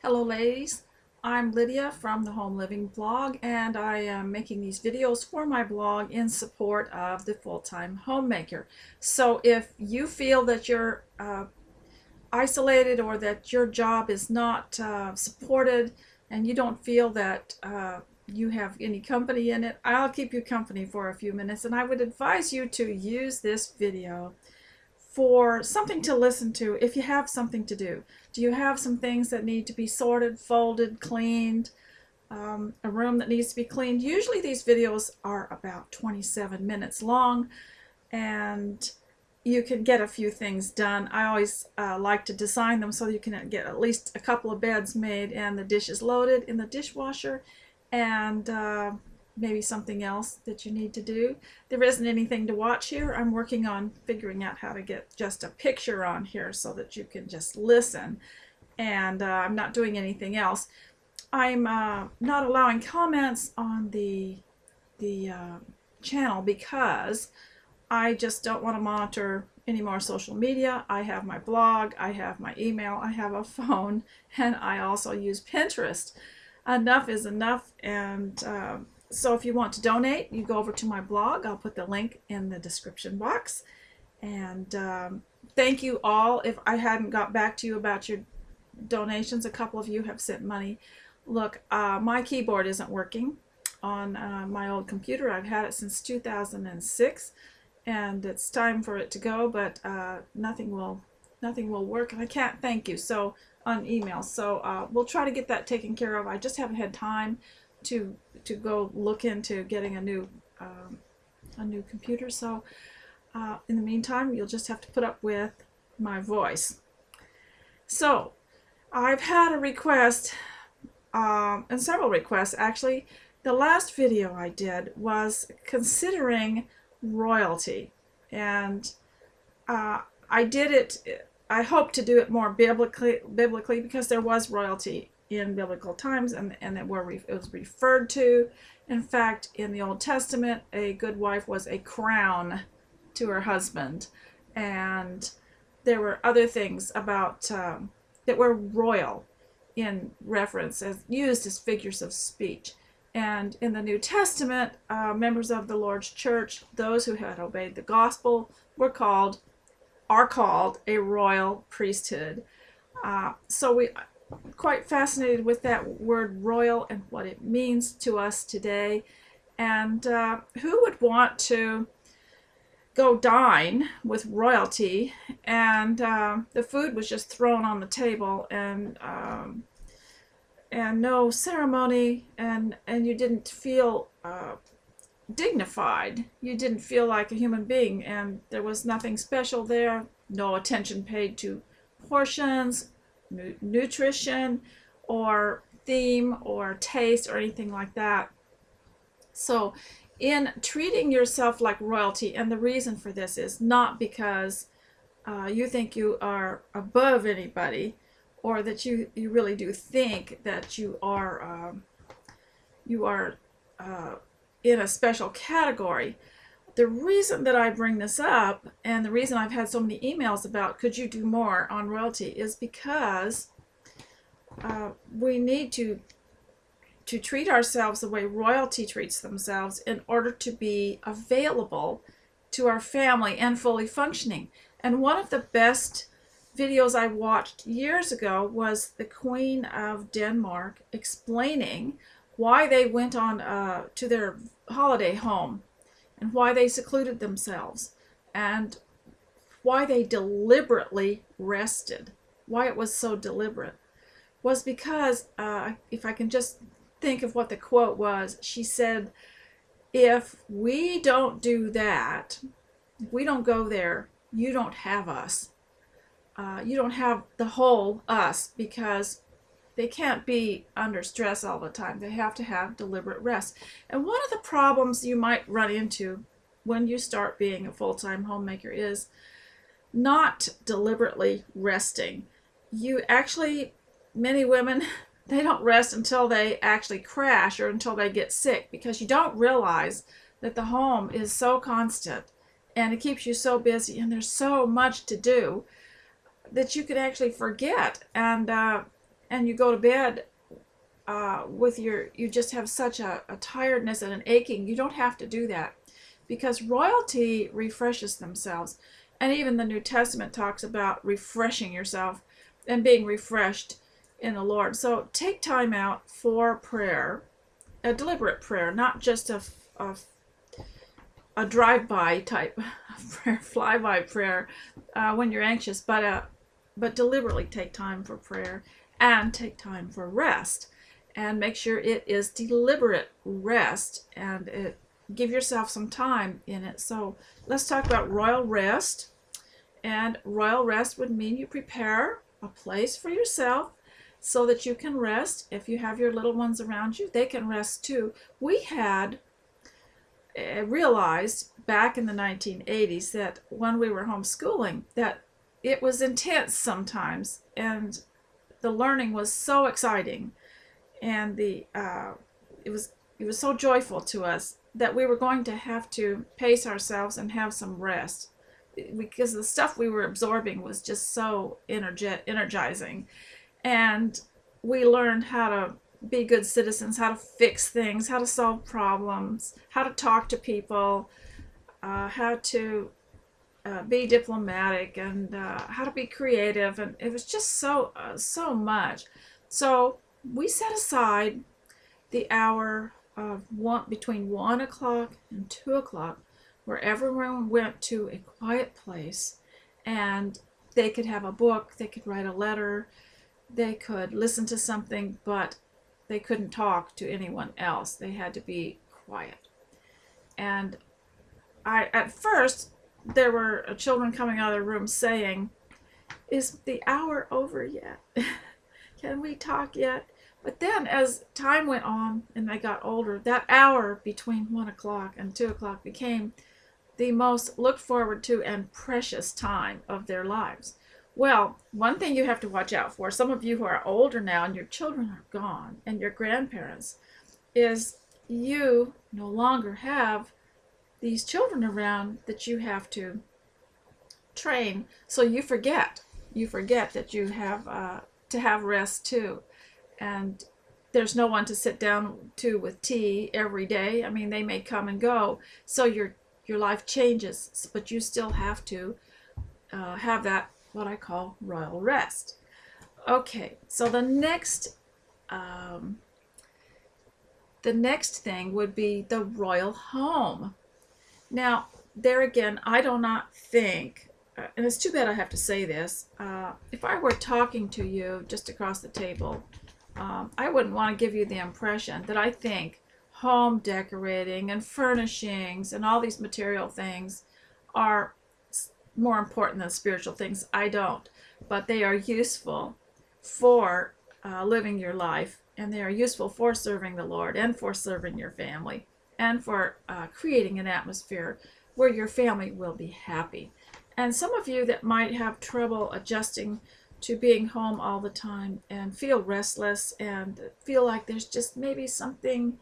Hello ladies, I'm Lydia from the Home Living blog, and I am making these videos for my blog in support of the full-time homemaker. So if you feel that you're isolated or that your job is not supported and you don't feel that you have any company in it, I'll keep you company for a few minutes, and I would advise you to use this video for something to listen to if you have something to do. Do you have some things that need to be sorted, folded, cleaned, a room that needs to be cleaned? Usually these videos are about 27 minutes long, and you can get a few things done. I always like to design them so you can get at least a couple of beds made and the dishes loaded in the dishwasher, and maybe something else that you need to do. There isn't anything to watch here. I'm working on figuring out how to get just a picture on here so that you can just listen, and I'm not doing anything else. I'm not allowing comments on the channel because I just don't want to monitor any more social media. I have my blog, I have my email, I have a phone, and I also use Pinterest. Enough is enough, and so if you want to donate, you go over to my blog. I'll put the link in the description box. And thank you all. If I hadn't got back to you about your donations, a couple of you have sent money. Look, my keyboard isn't working on my old computer. I've had it since 2006, and it's time for it to go, but nothing will work, and I can't thank you so on email. So we'll try to get that taken care of. I just haven't had time to go look into getting a new computer. So in the meantime, you'll just have to put up with my voice. So I've had a request, and several requests actually. The last video I did was considering royalty, and I did it. I hope to do it more biblically because there was royalty in biblical times, and it was referred to. In fact, in the Old Testament, a good wife was a crown to her husband, and there were other things about that were royal in reference, as used as figures of speech. And in the New Testament, members of the Lord's church, those who had obeyed the gospel, are called a royal priesthood. So we quite fascinated with that word royal and what it means to us today. And who would want to go dine with royalty and the food was just thrown on the table, and no ceremony, and you didn't feel dignified. You didn't feel like a human being, and there was nothing special there. No attention paid to portions, nutrition, or theme, or taste, or anything like that. So in treating yourself like royalty, and the reason for this is not because you think you are above anybody, or that you really do think that you are in a special category. The reason that I bring this up, and the reason I've had so many emails about could you do more on royalty, is because we need to treat ourselves the way royalty treats themselves in order to be available to our family and fully functioning. And one of the best videos I watched years ago was the Queen of Denmark explaining why they went on to their holiday home, and why they secluded themselves, and why they deliberately rested. Why it was so deliberate was because, if I can just think of what the quote was, she said, if we don't do that, if we don't go there, you don't have us. You don't have the whole us, because they can't be under stress all the time. They have to have deliberate rest. And one of the problems you might run into when you start being a full-time homemaker is not deliberately resting. Many women, they don't rest until they actually crash, or until they get sick, because you don't realize that the home is so constant and it keeps you so busy, and there's so much to do that you could actually forget. And and you go to bed with you just have such a tiredness and an aching. You don't have to do that, because royalty refreshes themselves. And even the New Testament talks about refreshing yourself and being refreshed in the Lord. So take time out for prayer, a deliberate prayer, not just a drive-by type of prayer, fly-by prayer when you're anxious, but deliberately take time for prayer and take time for rest, and make sure it is deliberate rest, and give yourself some time in it. So let's talk about royal rest. And royal rest would mean you prepare a place for yourself so that you can rest. If you have your little ones around you, they can rest too. We had realized back in the 1980s that when we were homeschooling, that it was intense sometimes, and the learning was so exciting, and it was so joyful to us that we were going to have to pace ourselves and have some rest, because the stuff we were absorbing was just so energizing. And we learned how to be good citizens, how to fix things, how to solve problems, how to talk to people, how to be diplomatic, and how to be creative. And it was just so much. So we set aside the hour of between 1 o'clock and 2 o'clock, where everyone went to a quiet place, and they could have a book, they could write a letter, they could listen to something, but they couldn't talk to anyone else. They had to be quiet. And at first, there were children coming out of their room saying, "Is the hour over yet? Can we talk yet?" But then as time went on and they got older, that hour between 1 o'clock and 2 o'clock became the most looked forward to and precious time of their lives. Well, one thing you have to watch out for, some of you who are older now and your children are gone and your grandparents, is you no longer have these children around that you have to train. So you forget that you have to have rest too. And there's no one to sit down to with tea every day. I mean, they may come and go. So your life changes, but you still have to have that, what I call royal rest. Okay, so the next thing would be the royal home. Now, there again, I do not think, and it's too bad I have to say this, if I were talking to you just across the table, I wouldn't want to give you the impression that I think home decorating and furnishings and all these material things are more important than spiritual things. I don't, but they are useful for living your life, and they are useful for serving the Lord and for serving your family and for creating an atmosphere where your family will be happy. And some of you that might have trouble adjusting to being home all the time and feel restless and feel like there's just maybe something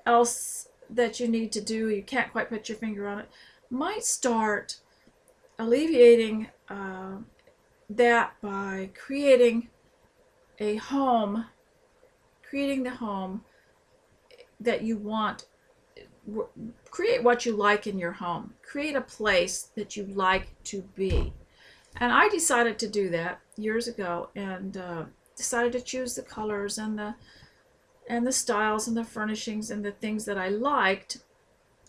else that you need to do, you can't quite put your finger on it, might start alleviating that by creating the home that you want. Create what you like in your home. Create a place that you like to be. And I decided to do that years ago, and decided to choose the colors and the styles and the furnishings and the things that I liked,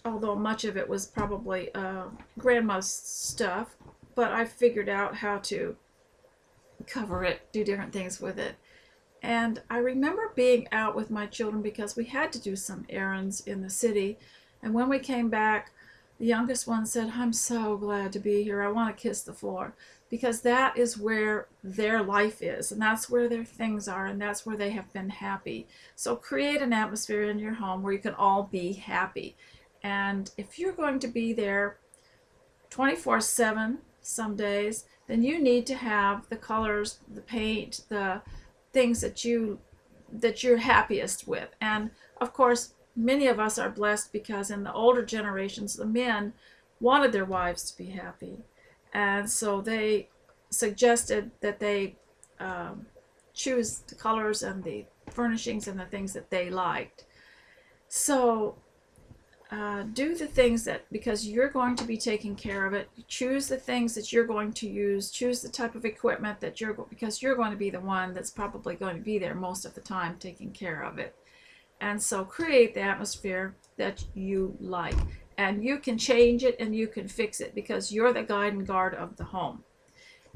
although much of it was probably grandma's stuff, but I figured out how to cover it, do different things with it. And I remember being out with my children because we had to do some errands in the city. And when we came back, the youngest one said, "I'm so glad to be here. I want to kiss the floor." Because that is where their life is, and that's where their things are, and that's where they have been happy. So create an atmosphere in your home where you can all be happy. And if you're going to be there 24/7 some days, then you need to have the colors, the paint, the things that you're happiest with. And of course, many of us are blessed because in the older generations, the men wanted their wives to be happy, and so they suggested that they choose the colors and the furnishings and the things that they liked. So do the things that, because you're going to be taking care of it, choose the things that you're going to use, choose the type of equipment that because you're going to be the one that's probably going to be there most of the time taking care of it. And so create the atmosphere that you like, and you can change it and you can fix it, because you're the guide and guard of the home,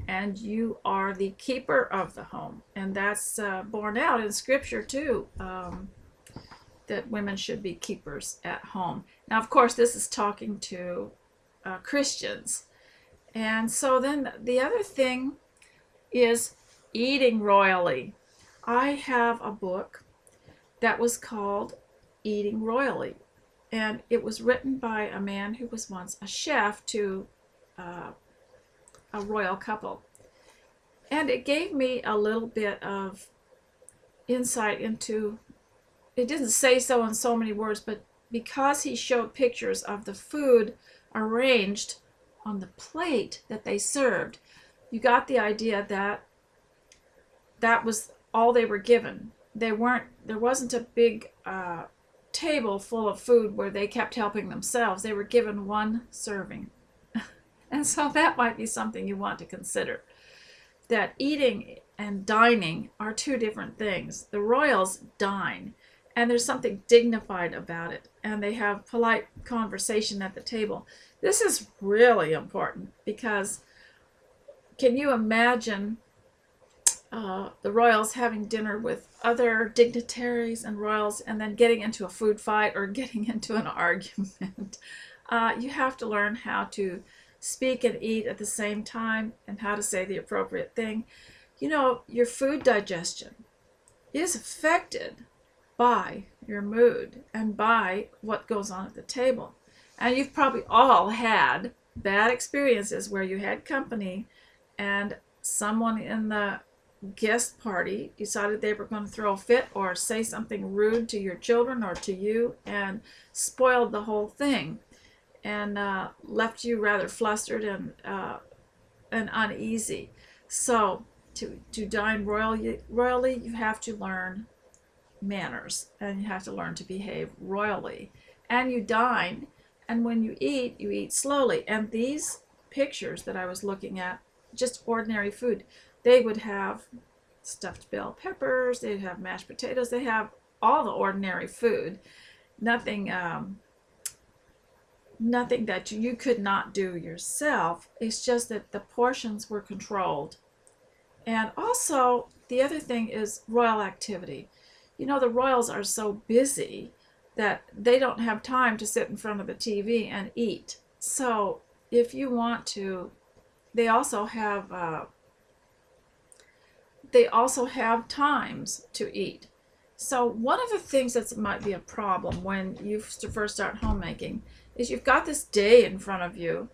and you are the keeper of the home. And that's borne out in scripture too, that women should be keepers at home. Now, of course, this is talking to Christians. And so then the other thing is eating royally. I have a book that was called Eating Royally, and it was written by a man who was once a chef to a royal couple. And it gave me a little bit of insight into, it didn't say so in so many words, but because he showed pictures of the food arranged on the plate that they served, you got the idea that that was all they were given. There wasn't a big table full of food where they kept helping themselves. They were given one serving. And so that might be something you want to consider, that eating and dining are two different things. The royals dine, and there's something dignified about it, and they have polite conversation at the table. This is really important, because can you imagine the royals having dinner with other dignitaries and royals and then getting into a food fight or getting into an argument? You have to learn how to speak and eat at the same time, and how to say the appropriate thing. You know, your food digestion is affected by your mood and by what goes on at the table. And you've probably all had bad experiences where you had company and someone in the guest party decided they were going to throw a fit or say something rude to your children or to you, and spoiled the whole thing, and left you rather flustered and uneasy. So to dine royally, you have to learn manners, and you have to learn to behave royally. And you dine, and when you eat slowly. And these pictures that I was looking at, just ordinary food, they would have stuffed bell peppers, they'd have mashed potatoes, they have all the ordinary food, nothing that you could not do yourself. It's just that the portions were controlled. And also, the other thing is royal activity. You know, the royals are so busy that they don't have time to sit in front of the TV and eat. So if you want to, they also have times to eat. So one of the things that might be a problem when you first start homemaking is you've got this day in front of you,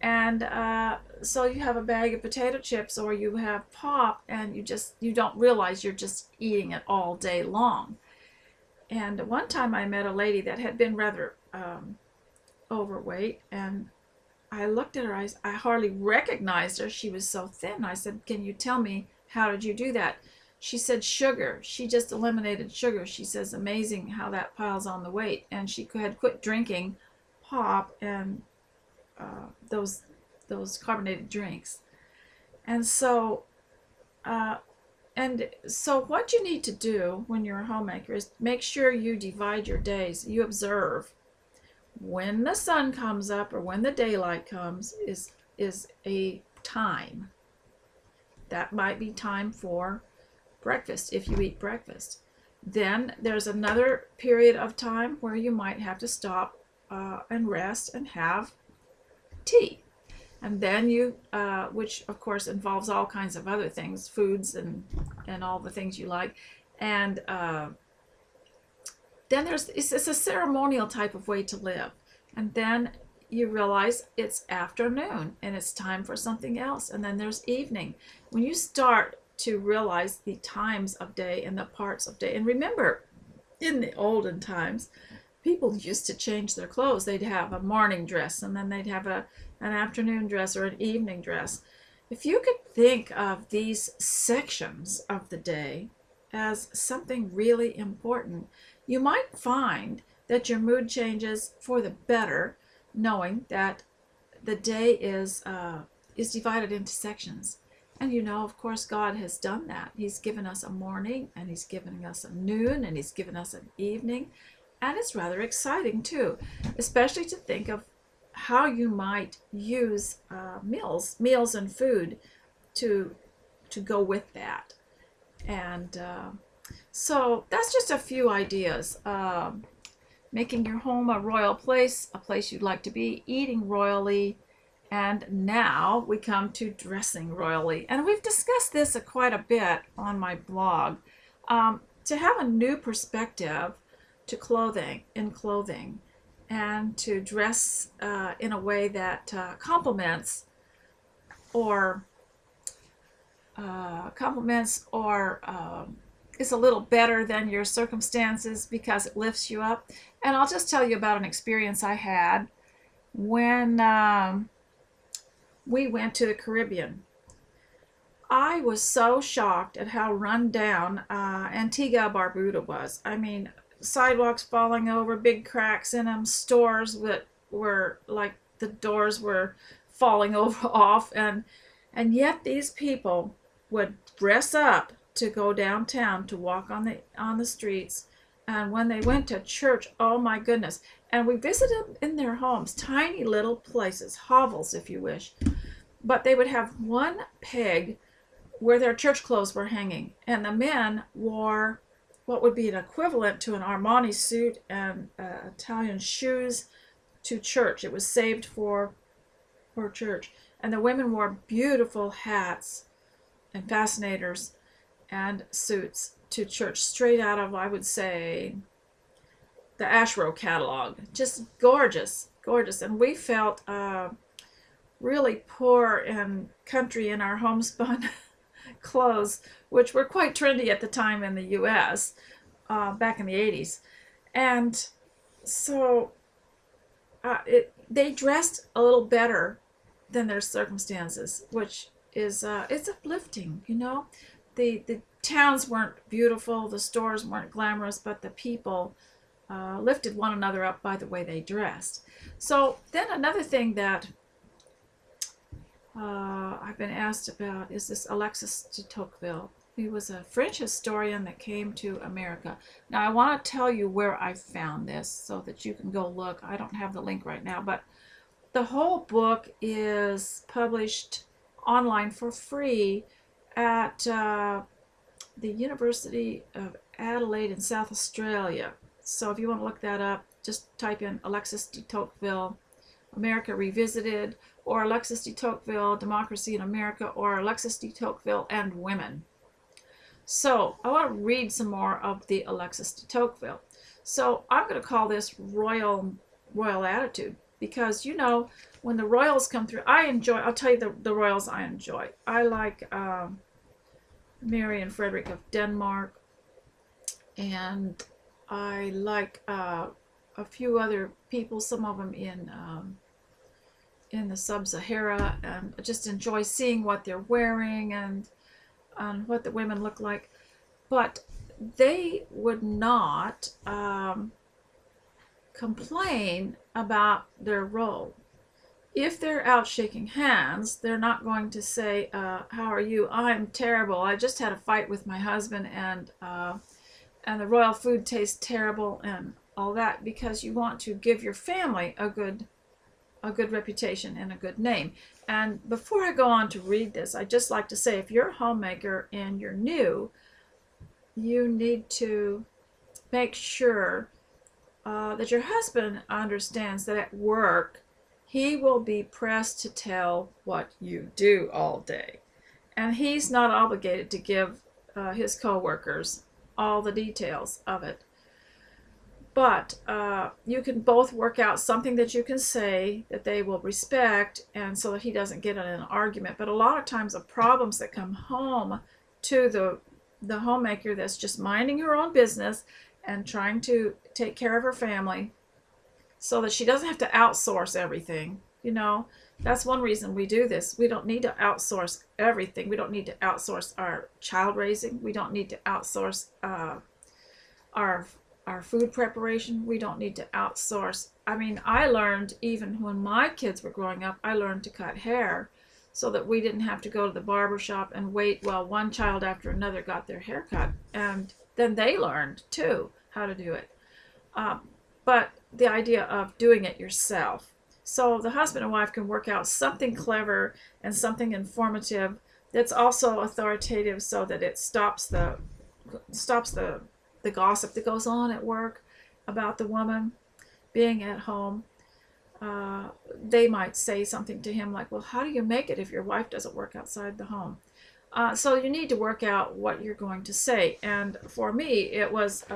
and so you have a bag of potato chips or you have pop, and you don't realize you're just eating it all day long. And one time I met a lady that had been rather overweight, and I looked at her, I hardly recognized her. She was so thin. I said, "Can you tell me, how did you do that?" She said sugar. She just eliminated sugar. She says, amazing how that piles on the weight. And she had quit drinking pop and those carbonated drinks. And so what you need to do when you're a homemaker is make sure you divide your days. You observe when the sun comes up or when the daylight comes is a time. That might be time for breakfast if you eat breakfast. Then there's another period of time where you might have to stop and rest and have tea. And then you, which of course involves all kinds of other things, foods and all the things you like. And then it's a ceremonial type of way to live. And then you realize it's afternoon and it's time for something else. And then there's evening. When you start to realize the times of day and the parts of day, and remember, in the olden times, people used to change their clothes. They'd have a morning dress, and then they'd have an afternoon dress or an evening dress. If you could think of these sections of the day as something really important, you might find that your mood changes for the better, knowing that the day is divided into sections. And you know, of course, God has done that. He's given us a morning, and He's given us a noon, and He's given us an evening. And it's rather exciting too, especially to think of how you might use meals and food to go with that. And so that's just a few ideas. Making your home a royal place, a place you'd like to be, eating royally, and now we come to dressing royally. And we've discussed this quite a bit on my blog. To have a new perspective to clothing, and to dress in a way that complements or is a little better than your circumstances because it lifts you up. And I'll just tell you about an experience I had when we went to the Caribbean. I was so shocked at how run down Antigua Barbuda was. I mean, sidewalks falling over, big cracks in them, stores that were like the doors were falling over off, and yet these people would dress up to go downtown to walk on the streets. And when they went to church, oh my goodness. And we visited in their homes, tiny little places, hovels if you wish. But they would have one peg where their church clothes were hanging. And the men wore what would be an equivalent to an Armani suit and Italian shoes to church. It was saved for church. And the women wore beautiful hats and fascinators and suits to church, straight out of, I would say, the Ashrow catalog. Just gorgeous, gorgeous. And we felt really poor and country in our homespun clothes, which were quite trendy at the time in the U.S. Back in the 80s. And so they dressed a little better than their circumstances, which is it's uplifting, you know. The towns weren't beautiful, the stores weren't glamorous, but the people lifted one another up by the way they dressed. So then another thing that I've been asked about is this Alexis de Tocqueville. He was a French historian that came to America. Now I want to tell you where I found this so that you can go look. I don't have the link right now, but the whole book is published online for free at the University of Adelaide in South Australia. So if you want to look that up, just type in Alexis de Tocqueville, America Revisited, or Alexis de Tocqueville, Democracy in America, or Alexis de Tocqueville and Women. So I want to read some more of the Alexis de Tocqueville. So I'm going to call this royal attitude, because you know, when the royals come through, I'll tell you the royals I enjoy. I like Mary and Frederick of Denmark, and I like a few other people, some of them in the sub-Sahara, and I just enjoy seeing what they're wearing and what the women look like. But they would not complain about their role. If they're out shaking hands, they're not going to say, how are you? I'm terrible. I just had a fight with my husband, and the royal food tastes terrible, and all that, because you want to give your family a good reputation and a good name. And before I go on to read this, I'd just like to say, if you're a homemaker and you're new, you need to make sure that your husband understands that at work he will be pressed to tell what you do all day, and he's not obligated to give his co-workers all the details of it. But you can both work out something that you can say that they will respect, and so that he doesn't get in an argument. But a lot of times the problems that come home to the homemaker that's just minding her own business and trying to take care of her family so that she doesn't have to outsource everything, you know. That's one reason we do this. We don't need to outsource everything. We don't need to outsource our child raising. We don't need to outsource our our food preparation. We don't need to outsource. I mean, I learned even when my kids were growing up, I learned to cut hair so that we didn't have to go to the barber shop and wait while one child after another got their hair cut. And then they learned too how to do it. Um, but the idea of doing it yourself. So the husband and wife can work out something clever and something informative that's also authoritative, so that it stops the gossip that goes on at work about the woman being at home. They might say something to him like, well, how do you make it if your wife doesn't work outside the home? So you need to work out what you're going to say. And for me, it was,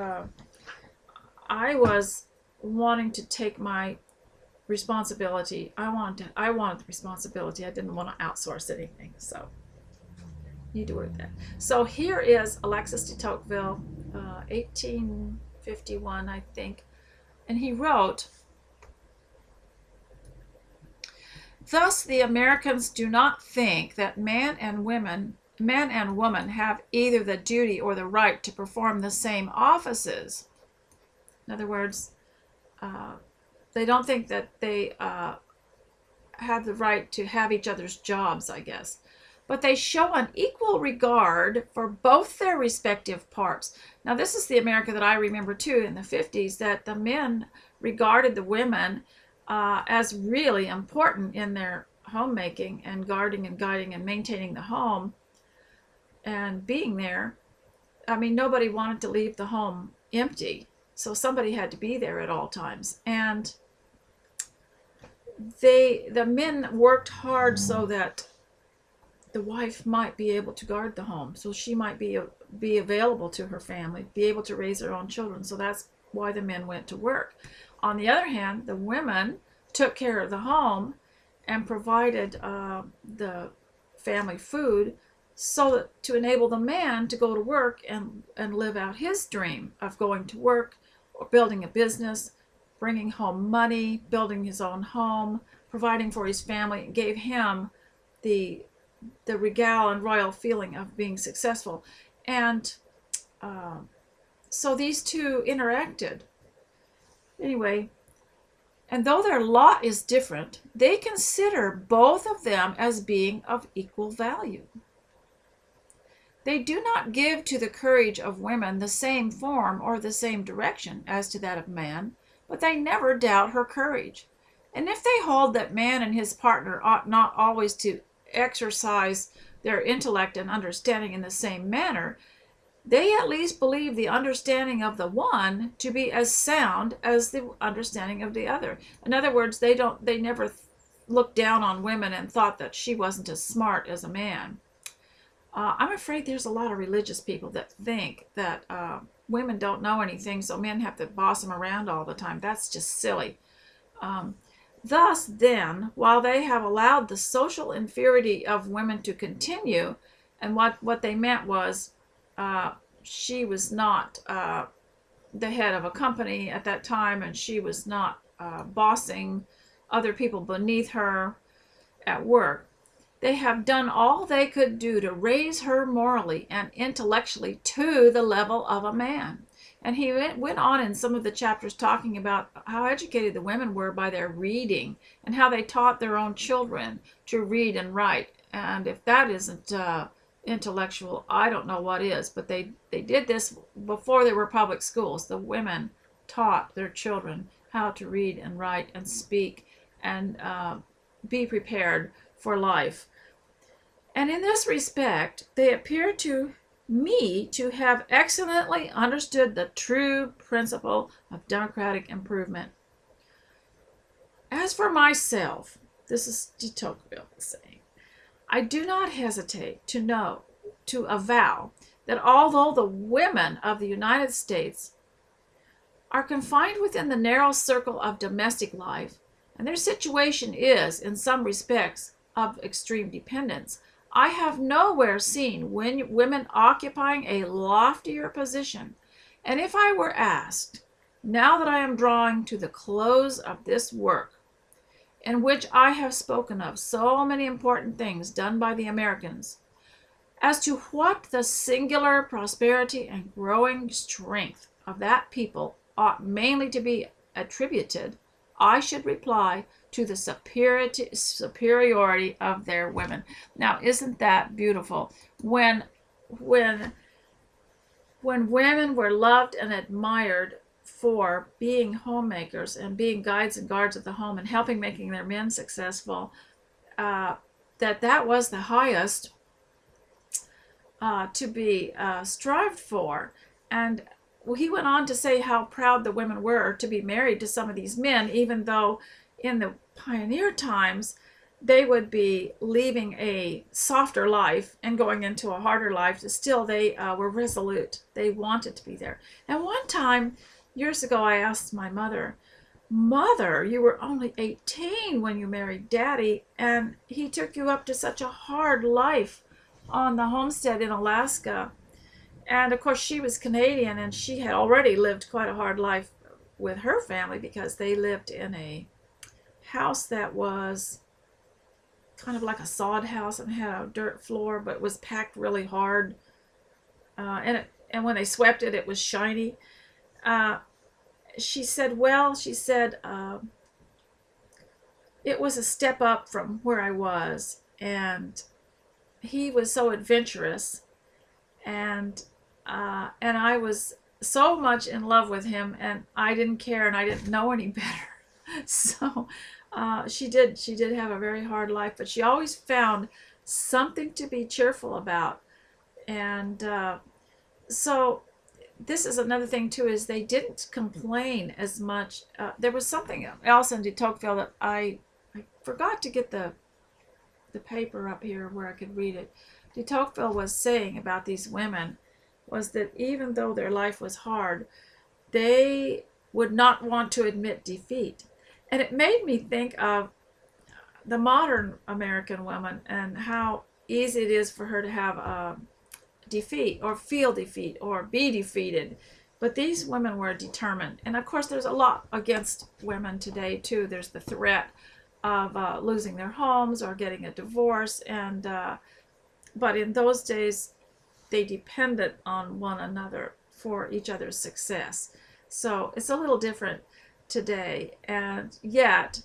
I was wanting to take my responsibility. I wanted the responsibility. I didn't want to outsource anything. So you do it then. So here is Alexis de Tocqueville, 1851, I think. And he wrote, thus the Americans do not think that man and woman have either the duty or the right to perform the same offices. In other words, they don't think that they have the right to have each other's jobs, I guess. But they show an equal regard for both their respective parts. Now, this is the America that I remember too in the 50s, that the men regarded the women as really important in their homemaking and guarding and guiding and maintaining the home and being there. I mean, nobody wanted to leave the home empty, so somebody had to be there at all times. And the men worked hard so that the wife might be able to guard the home, so she might be available to her family, be able to raise her own children. So that's why the men went to work. On the other hand, the women took care of the home and provided the family food, so that to enable the man to go to work and live out his dream of going to work or building a business, bringing home money, building his own home, providing for his family. It gave him the regal and royal feeling of being successful. And so these two interacted. Anyway, and though their lot is different, they consider both of them as being of equal value. They do not give to the courage of women the same form or the same direction as to that of man, but they never doubt her courage. And if they hold that man and his partner ought not always to exercise their intellect and understanding in the same manner, they at least believe the understanding of the one to be as sound as the understanding of the other. In other words, they never looked down on women and thought that she wasn't as smart as a man. I'm afraid there's a lot of religious people that think that women don't know anything, so men have to boss them around all the time. That's just silly. Thus, then, while they have allowed the social inferiority of women to continue, and what they meant was she was not the head of a company at that time, and she was not bossing other people beneath her at work. They have done all they could do to raise her morally and intellectually to the level of a man. And he went on in some of the chapters talking about how educated the women were by their reading and how they taught their own children to read and write. And if that isn't intellectual, I don't know what is. But they did this before there were public schools. The women taught their children how to read and write and speak and be prepared for life. And in this respect, they appear to me to have excellently understood the true principle of democratic improvement. As for myself, this is de Tocqueville saying, I do not hesitate to avow that although the women of the United States are confined within the narrow circle of domestic life, and their situation is, in some respects, of extreme dependence, I have nowhere seen women occupying a loftier position. And if I were asked, now that I am drawing to the close of this work, in which I have spoken of so many important things done by the Americans, as to what the singular prosperity and growing strength of that people ought mainly to be attributed, I should reply to the superiority of their women. Now, isn't that beautiful? When women were loved and admired for being homemakers and being guides and guards of the home and helping making their men successful, that was the highest to be strived for. And he went on to say how proud the women were to be married to some of these men, even though in the pioneer times they would be leaving a softer life and going into a harder life. Still, they were resolute. They wanted to be there. And one time, years ago, I asked my mother, "Mother, you were only 18 when you married Daddy, and he took you up to such a hard life on the homestead in Alaska." And of course, she was Canadian, and she had already lived quite a hard life with her family because they lived in a house that was kind of like a sod house and had a dirt floor, but was packed really hard. And when they swept it, it was shiny. She said, it was a step up from where I was, and he was so adventurous, and I was so much in love with him, and I didn't care, and I didn't know any better. So she did have a very hard life, but she always found something to be cheerful about. And so this is another thing too, is they didn't complain as much. There was something else in de Tocqueville that I forgot to get the paper up here where I could read it. De Tocqueville was saying about these women was that even though their life was hard, they would not want to admit defeat. And it made me think of the modern American woman and how easy it is for her to have defeat or feel defeat or be defeated. But these women were determined. And of course, there's a lot against women today, too. There's the threat of losing their homes or getting a divorce. And but in those days, they depended on one another for each other's success. So it's a little different today. And yet,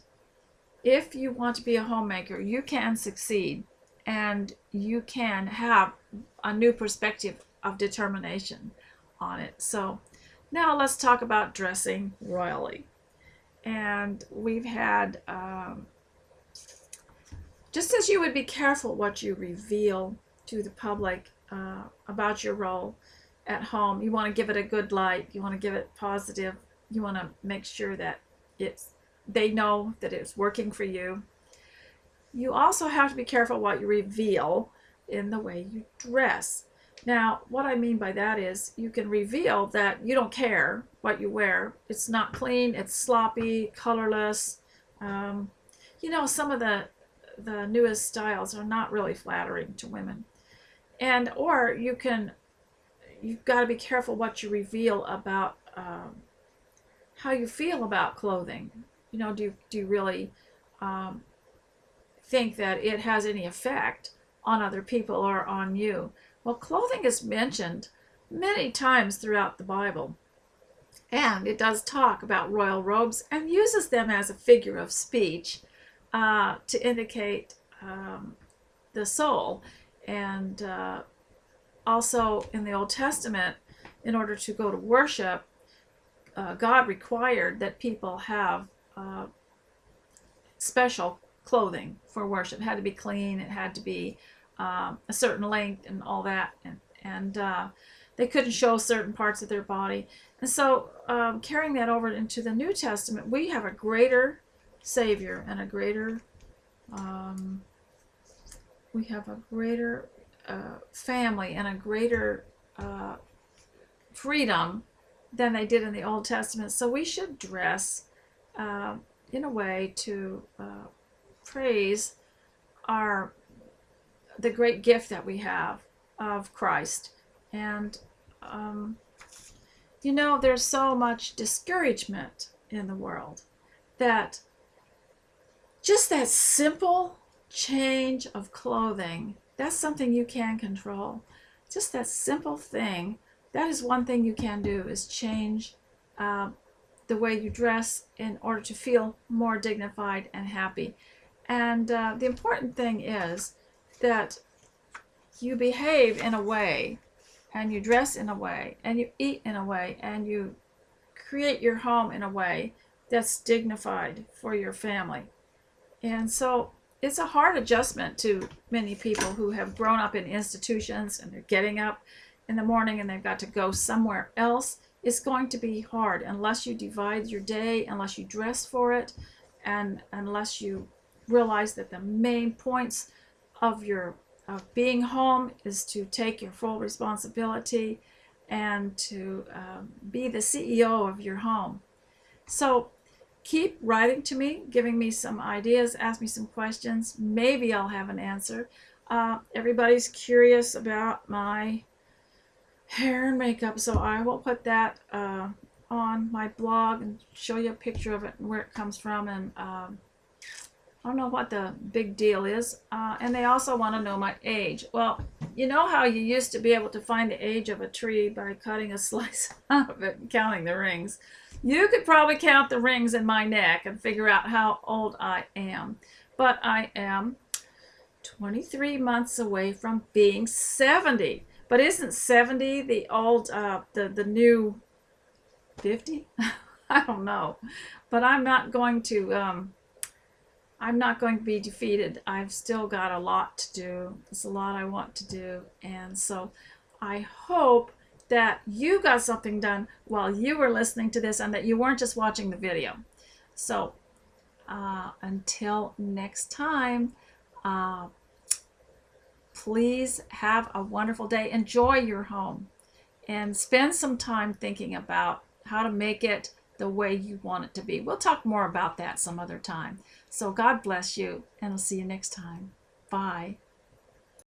if you want to be a homemaker, you can succeed, and you can have a new perspective of determination on it. So now let's talk about dressing royally. And we've had, just as you would be careful what you reveal to the public about your role at home, you want to give it a good light, you want to give it positive, you want to make sure that they know that it's working for you. You also have to be careful what you reveal in the way you dress. Now, what I mean by that is you can reveal that you don't care what you wear. It's not clean, it's sloppy, colorless. Some of the newest styles are not really flattering to women. Or you've got to be careful what you reveal about how you feel about clothing. Do you really think that it has any effect on other people or on you? Well, clothing is mentioned many times throughout the Bible, and it does talk about royal robes and uses them as a figure of speech to indicate the soul. And also in the Old Testament, in order to go to worship, God required that people have special clothing for worship. It had to be clean, it had to be a certain length and all that, and they couldn't show certain parts of their body. And so carrying that over into the New Testament, we have a greater Savior and a greater family and a greater freedom than they did in the Old Testament. So we should dress in a way to praise the great gift that we have of Christ. And there's so much discouragement in the world that just that simple change of clothing, that's something you can control. Just that simple thing, that is one thing you can do, is change uh, the way you dress in order to feel more dignified and happy. And the important thing is that you behave in a way, and you dress in a way, and you eat in a way, and you create your home in a way that's dignified for your family. And so it's a hard adjustment to many people who have grown up in institutions and they're getting up in the morning and they've got to go somewhere else. It's going to be hard unless you divide your day, unless you dress for it, and unless you realize that the main points of your of being home is to take your full responsibility and to be the CEO of your home. So keep writing to me, giving me some ideas, ask me some questions. Maybe I'll have an answer. Everybody's curious about my hair and makeup, so I will put that on my blog and show you a picture of it and where it comes from. And I don't know what the big deal is. And they also want to know my age. Well, you know how you used to be able to find the age of a tree by cutting a slice out of it and counting the rings? You could probably count the rings in my neck and figure out how old I am. But I am 23 months away from being 70. But isn't 70 the old, the new 50? I don't know. But I'm not going to be defeated. I've still got a lot to do. There's a lot I want to do. And so I hope that you got something done while you were listening to this and that you weren't just watching the video. So until next time, please have a wonderful day. Enjoy your home and spend some time thinking about how to make it the way you want it to be. We'll talk more about that some other time. So God bless you, and I'll see you next time. Bye.